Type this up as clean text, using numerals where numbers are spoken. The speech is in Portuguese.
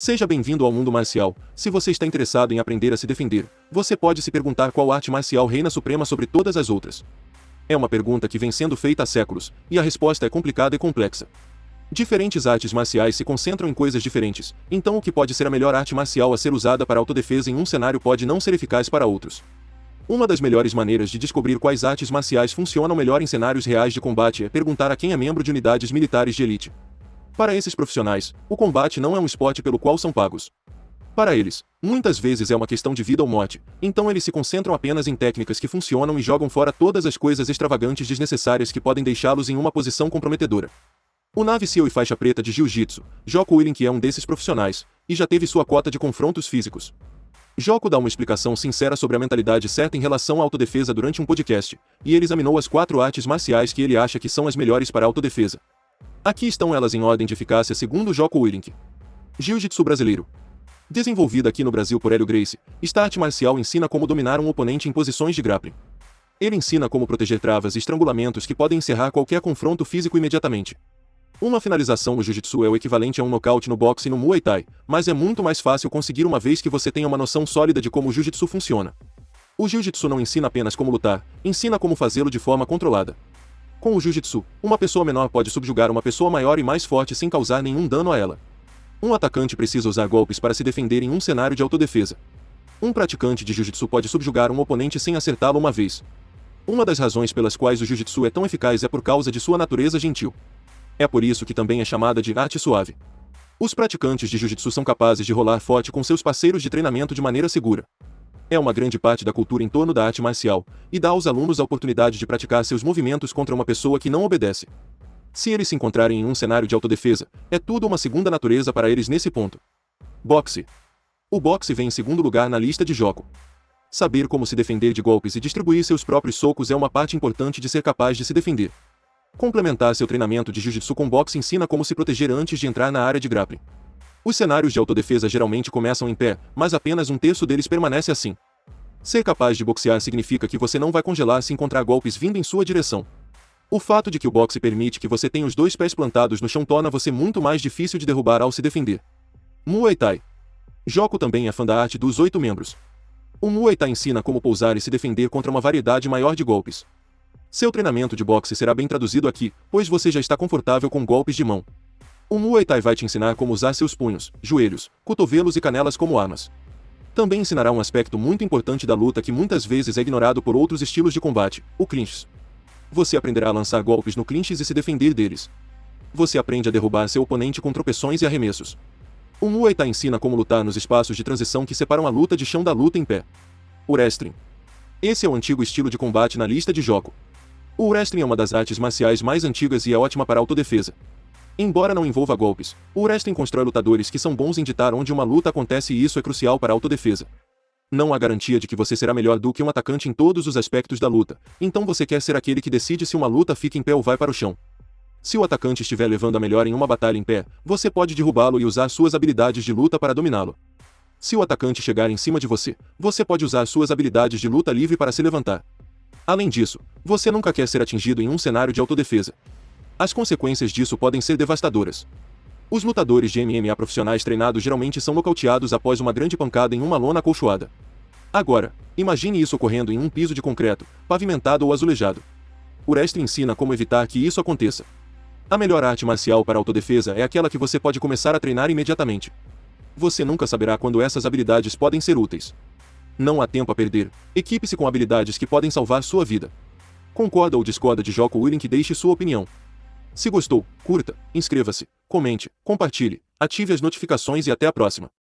Seja bem-vindo ao mundo marcial. Se você está interessado em aprender a se defender, você pode se perguntar qual arte marcial reina suprema sobre todas as outras. É uma pergunta que vem sendo feita há séculos, e a resposta é complicada e complexa. Diferentes artes marciais se concentram em coisas diferentes, então o que pode ser a melhor arte marcial a ser usada para autodefesa em um cenário pode não ser eficaz para outros. Uma das melhores maneiras de descobrir quais artes marciais funcionam melhor em cenários reais de combate é perguntar a quem é membro de unidades militares de elite. Para esses profissionais, o combate não é um esporte pelo qual são pagos. Para eles, muitas vezes é uma questão de vida ou morte, então eles se concentram apenas em técnicas que funcionam e jogam fora todas as coisas extravagantes desnecessárias que podem deixá-los em uma posição comprometedora. O Navy SEAL e faixa preta de Jiu-Jitsu, Jocko Willink é um desses profissionais, e já teve sua cota de confrontos físicos. Jocko dá uma explicação sincera sobre a mentalidade certa em relação à autodefesa durante um podcast, e ele examinou as 4 artes marciais que ele acha que são as melhores para a autodefesa. Aqui estão elas em ordem de eficácia segundo Jocko Willink. Jiu-Jitsu brasileiro. Desenvolvida aqui no Brasil por Hélio Gracie, esta arte marcial ensina como dominar um oponente em posições de grappling. Ele ensina como proteger travas e estrangulamentos que podem encerrar qualquer confronto físico imediatamente. Uma finalização no Jiu-Jitsu é o equivalente a um nocaute no boxe e no Muay Thai, mas é muito mais fácil conseguir uma vez que você tenha uma noção sólida de como o Jiu-Jitsu funciona. O Jiu-Jitsu não ensina apenas como lutar, ensina como fazê-lo de forma controlada. Com o Jiu-Jitsu, uma pessoa menor pode subjugar uma pessoa maior e mais forte sem causar nenhum dano a ela. Um atacante precisa usar golpes para se defender em um cenário de autodefesa. Um praticante de Jiu-Jitsu pode subjugar um oponente sem acertá-lo uma vez. Uma das razões pelas quais o Jiu-Jitsu é tão eficaz é por causa de sua natureza gentil. É por isso que também é chamada de arte suave. Os praticantes de Jiu-Jitsu são capazes de rolar forte com seus parceiros de treinamento de maneira segura. É uma grande parte da cultura em torno da arte marcial, e dá aos alunos a oportunidade de praticar seus movimentos contra uma pessoa que não obedece. Se eles se encontrarem em um cenário de autodefesa, é tudo uma segunda natureza para eles nesse ponto. Boxe. O boxe vem em segundo lugar na lista de Jocko. Saber como se defender de golpes e distribuir seus próprios socos é uma parte importante de ser capaz de se defender. Complementar seu treinamento de Jiu-Jitsu com boxe ensina como se proteger antes de entrar na área de grappling. Os cenários de autodefesa geralmente começam em pé, mas apenas um terço deles permanece assim. Ser capaz de boxear significa que você não vai congelar se encontrar golpes vindo em sua direção. O fato de que o boxe permite que você tenha os 2 pés plantados no chão torna você muito mais difícil de derrubar ao se defender. Muay Thai. Jocko também é fã da arte dos 8 membros. O Muay Thai ensina como pousar e se defender contra uma variedade maior de golpes. Seu treinamento de boxe será bem traduzido aqui, pois você já está confortável com golpes de mão. O Muay Thai vai te ensinar como usar seus punhos, joelhos, cotovelos e canelas como armas. Também ensinará um aspecto muito importante da luta que muitas vezes é ignorado por outros estilos de combate, o clinch. Você aprenderá a lançar golpes no clinch e se defender deles. Você aprende a derrubar seu oponente com tropeções e arremessos. O Muay Thai ensina como lutar nos espaços de transição que separam a luta de chão da luta em pé. O wrestling. Esse é o antigo estilo de combate na lista de Jocko. O wrestling é uma das artes marciais mais antigas e é ótima para autodefesa. Embora não envolva golpes, o wrestling constrói lutadores que são bons em ditar onde uma luta acontece e isso é crucial para a autodefesa. Não há garantia de que você será melhor do que um atacante em todos os aspectos da luta, então você quer ser aquele que decide se uma luta fica em pé ou vai para o chão. Se o atacante estiver levando a melhor em uma batalha em pé, você pode derrubá-lo e usar suas habilidades de luta para dominá-lo. Se o atacante chegar em cima de você, você pode usar suas habilidades de luta livre para se levantar. Além disso, você nunca quer ser atingido em um cenário de autodefesa. As consequências disso podem ser devastadoras. Os lutadores de MMA profissionais treinados geralmente são nocauteados após uma grande pancada em uma lona acolchoada. Agora, imagine isso ocorrendo em um piso de concreto, pavimentado ou azulejado. O wrestling ensina como evitar que isso aconteça. A melhor arte marcial para autodefesa é aquela que você pode começar a treinar imediatamente. Você nunca saberá quando essas habilidades podem ser úteis. Não há tempo a perder, equipe-se com habilidades que podem salvar sua vida. Concorda ou discorda de Jocko Willink? Deixe sua opinião. Se gostou, curta, inscreva-se, comente, compartilhe, ative as notificações e até a próxima.